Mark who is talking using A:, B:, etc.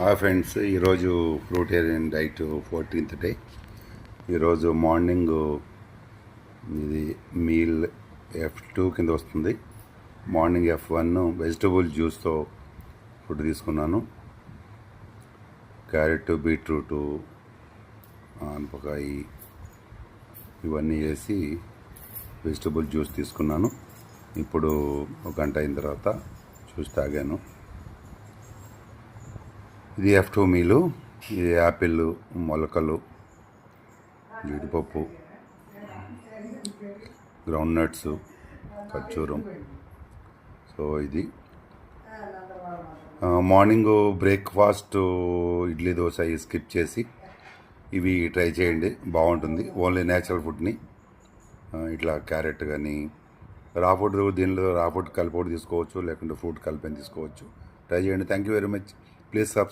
A: Hi friends, ఈరోజు ఫ్రూటేరియన్ diet 14th day. ఈరోజు morning ఇది మీల్ F2 కింద వస్తుంది. మార్నింగ్ F1 వెజిటబుల్ జ్యూస్తో ఫుడ్ తీసుకున్నాను. క్యారెట్, బీట్రూటు, ఆనపకాయ ఇవన్నీ వేసి వెజిటబుల్ జ్యూస్ తీసుకున్నాను. ఇప్పుడు ఒక గంట అయిన తర్వాత జ్యూస్ తాగాను. ఇది F2 మీలు. ఇది యాపిల్, మొలకలు, జీడిపప్పు, గ్రౌండ్ నట్స్, ఖర్జూరం. సో ఇది morning breakfast idli, dosa skip చేసి ఇవి ట్రై చేయండి, బాగుంటుంది. ఓన్లీ నేచురల్ ఫుడ్ని ఇట్లా క్యారెట్ కానీ రా ఫుడ్, దీనిలో రా ఫుడ్ కలిపి తీసుకోవచ్చు, లేకుంటే ఫ్రూట్ కలిపి తీసుకోవచ్చు. ట్రై చేయండి. Thank you very much. Please subscribe.